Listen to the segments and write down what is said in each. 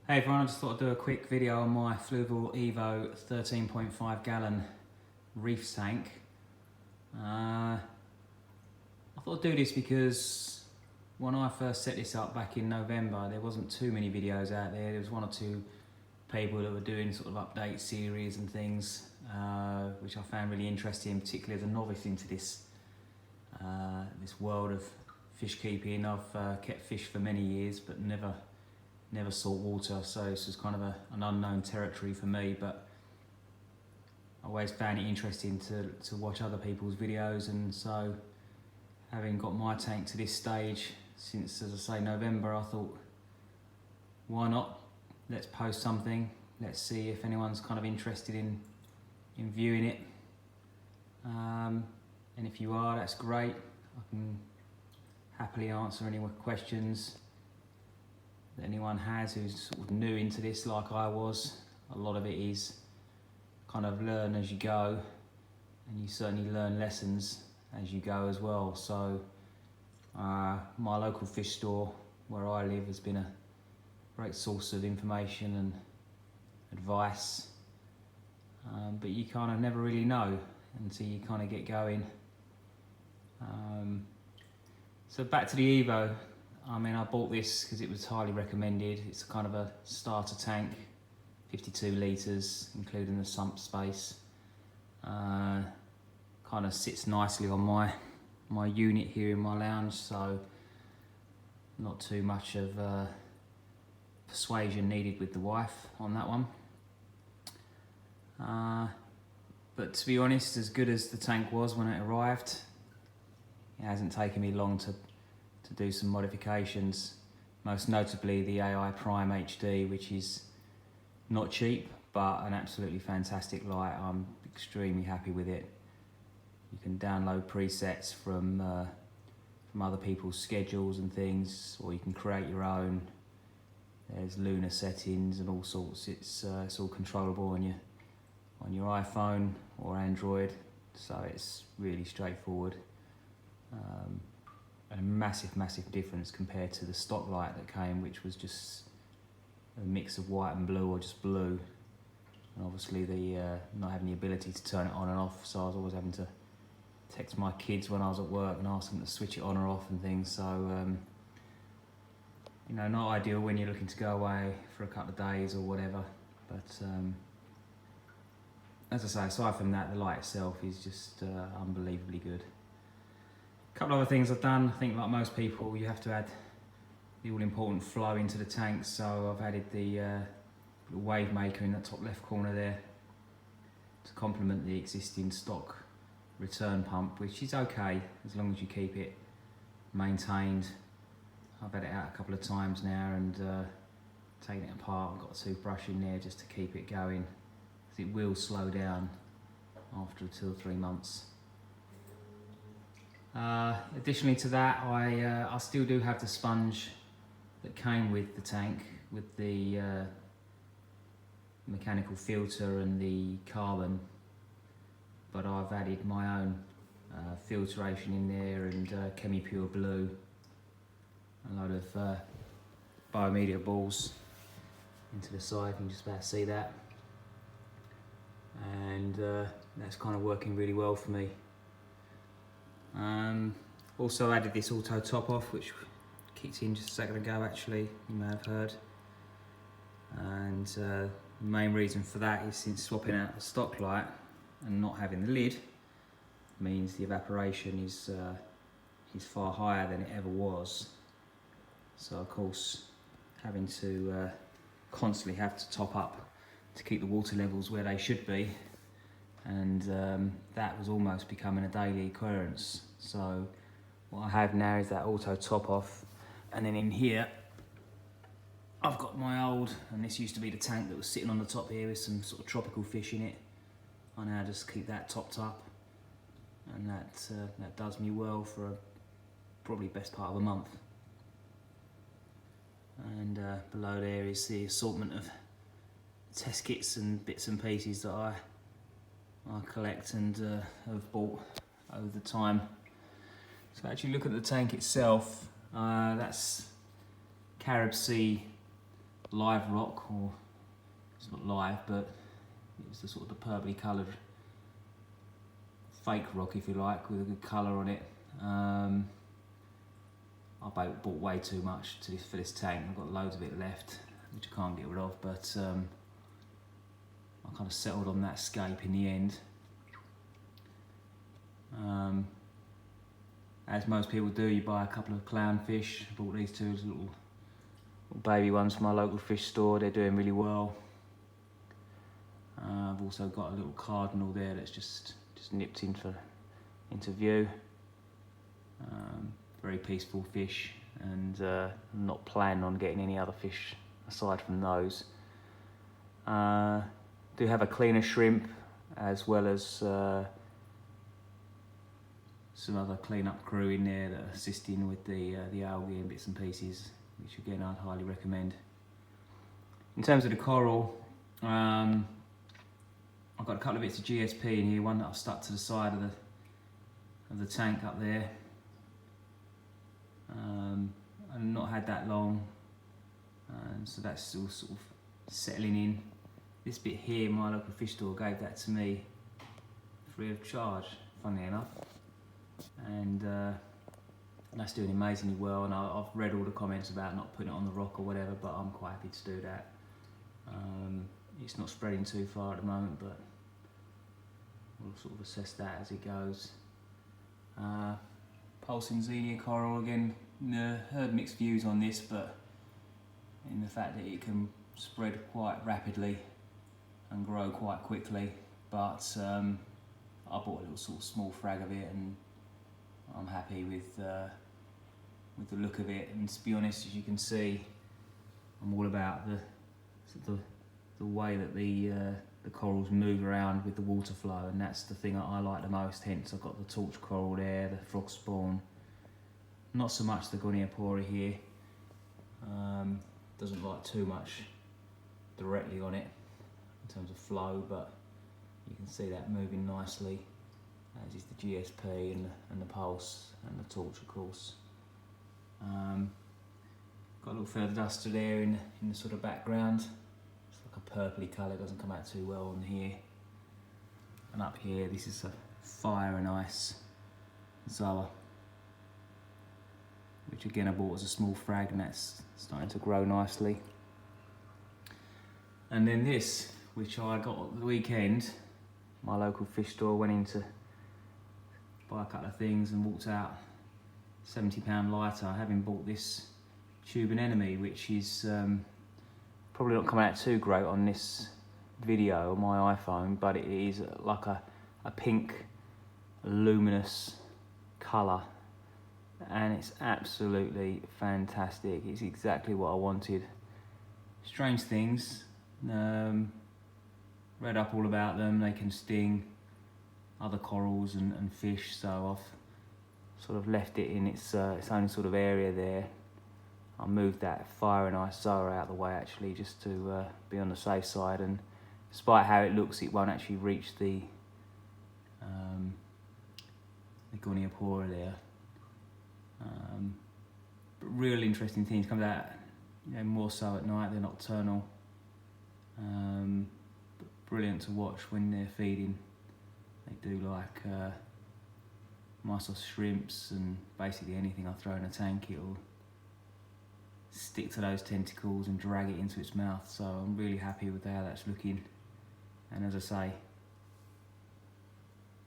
Hey everyone, I just thought I'd do a quick video on my Fluval Evo 13.5 gallon reef tank. I thought I'd do this because when I first set this up back in November, there wasn't too many videos out there. There was one or two people that were doing sort of update series and things, which I found really interesting, particularly as a novice into this world of fish keeping. I've kept fish for many years, but never salt water, so this was kind of an unknown territory for me, but I always found it interesting to watch other people's videos, and so having got my tank to this stage since, as I say, November, I thought, why not? Let's post something, let's see if anyone's kind of interested in viewing it, and if you are, that's great. I can happily answer any questions that anyone has who's sort of new into this like I was. A lot of it is kind of learn as you go, and you certainly learn lessons as you go as well. So my local fish store where I live has been a great source of information and advice, but you kind of never really know until you kind of get going. So back to the Evo. I mean, I bought this because it was highly recommended. It's kind of a starter tank, 52 litres, including the sump space. Kind of sits nicely on my unit here in my lounge, so not too much of persuasion needed with the wife on that one. But to be honest, as good as the tank was when it arrived, it hasn't taken me long to do some modifications, most notably the AI Prime HD, which is not cheap but an absolutely fantastic light. I'm extremely happy with it. You can download presets from other people's schedules and things, or you can create your own. There's lunar settings and all sorts. It's all controllable on your iPhone or Android, so it's really straightforward. A massive difference compared to the stock light that came, which was just a mix of white and blue, or just blue. And obviously the not having the ability to turn it on and off, so I was always having to text my kids when I was at work and ask them to switch it on or off and things. So you know, not ideal when you're looking to go away for a couple of days or whatever. But as I say, aside from that, the light itself is just unbelievably good. A couple of other things I've done. I think like most people, you have to add the all-important flow into the tank, so I've added the wave maker in that top left corner there to complement the existing stock return pump, which is okay as long as you keep it maintained. I've had it out a couple of times now and taken it apart. I've got a toothbrush in there just to keep it going, because it will slow down after 2 or 3 months. Additionally to that, I still do have the sponge that came with the tank, with the mechanical filter and the carbon, but I've added my own filtration in there, and ChemiPure Blue, a load of biomedia balls into the side. You can just about see that, and that's kind of working really well for me. Also added this auto top off, which kicked in just a second ago actually, you may have heard. And the main reason for that is, since swapping out the stock light and not having the lid means the evaporation is far higher than it ever was. So of course, having to constantly have to top up to keep the water levels where they should be, and that was almost becoming a daily occurrence. So what I have now is that auto top off, and then in here I've got my old, and this used to be the tank that was sitting on the top here with some sort of tropical fish in it. I now just keep that topped up, and that does me well for probably best part of a month. And below there is the assortment of test kits and bits and pieces that I collect and have bought over the time. So actually look at the tank itself. That's Carib Sea live rock, or it's not live, but it's the sort of the purpley coloured fake rock, if you like, with a good colour on it. I bought way too much for this tank. I've got loads of it left, which I can't get rid of, but I kind of settled on that scape in the end. As most people do, you buy a couple of clownfish. I bought these two as little baby ones from my local fish store. They're doing really well. I've also got a little cardinal there that's just nipped into view. Very peaceful fish, and not planning on getting any other fish aside from those. Do have a cleaner shrimp, as well as some other clean-up crew in there that are assisting with the algae and bits and pieces, which again I'd highly recommend. In terms of the coral, I've got a couple of bits of GSP in here. One that I've stuck to the side of the tank up there. I've not had that long, so that's still sort of settling in. This bit here, my local fish store gave that to me free of charge, funnily enough, and that's doing amazingly well. And I've read all the comments about not putting it on the rock or whatever, but I'm quite happy to do that. It's not spreading too far at the moment, but we'll sort of assess that as it goes. Pulsing Xenia coral again. Heard mixed views on this, but in the fact that it can spread quite rapidly and grow quite quickly. But I bought a little sort of small frag of it, and I'm happy with the look of it. And to be honest, as you can see, I'm all about the way that the corals move around with the water flow, and that's the thing that I like the most. Hence I've got the torch coral there, the frog spawn. Not so much the goniapora here. Doesn't like too much directly on it in terms of flow, but you can see that moving nicely, as is the GSP and the pulse and the torch, of course. Got a little feather duster there in the sort of background. It's like a purpley colour, doesn't come out too well on here. And up here, this is a fire and ice Zoa, which again I bought as a small frag, and that's starting to grow nicely. And then this, which I got at the weekend, my local fish store, went in to buy a couple of things and walked out £70 lighter, having bought this tube.anename, which is probably not coming out too great on this video on my iPhone, but it is like a pink luminous colour, and it's absolutely fantastic. It's exactly what I wanted. Strange things, read up all about them. They can sting other corals and fish, so I've sort of left it in its own sort of area there. I moved that fire and ice Zoa out of the way, actually, just to be on the safe side, and despite how it looks, it won't actually reach the goniapora there. But real interesting things come out, more so at night. They're nocturnal. But brilliant to watch when they're feeding. They do like mysos shrimps, and basically anything I throw in a tank, it'll stick to those tentacles and drag it into its mouth. So I'm really happy with how that's looking. And as I say,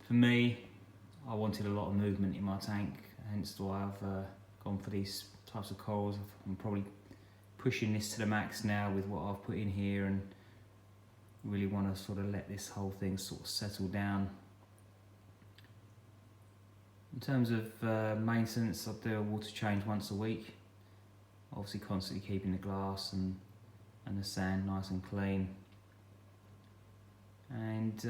for me, I wanted a lot of movement in my tank, hence why I've gone for these types of corals. I'm probably pushing this to the max now with what I've put in here, and really want to sort of let this whole thing sort of settle down. In terms of maintenance, I do a water change once a week. Obviously constantly keeping the glass and the sand nice and clean. And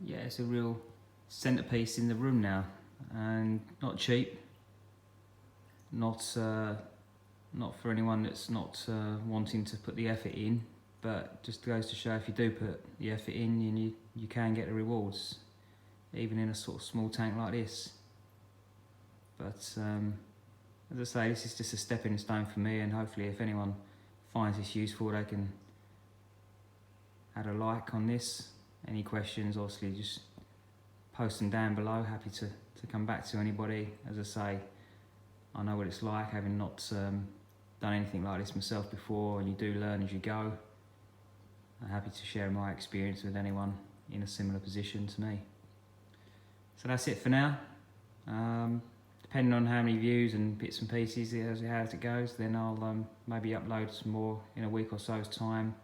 yeah, it's a real centerpiece in the room now, and not cheap. Not for anyone that's not wanting to put the effort in, but just goes to show if you do put the effort in, you can get the rewards, even in a sort of small tank like this. But as I say, this is just a stepping stone for me, and hopefully if anyone finds this useful, they can add a like on this. Any questions, obviously just post them down below. Happy to come back to anybody. As I say, I know what it's like having not done anything like this myself before, and you do learn as you go. I'm happy to share my experience with anyone in a similar position to me. So that's it for now. Depending on how many views and bits and pieces as it goes, then I'll maybe upload some more in a week or so's time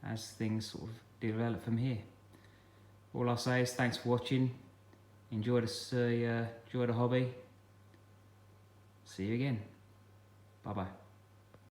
as things sort of develop from here. All I'll say is thanks for watching. Enjoy the hobby. See you again. Bye bye.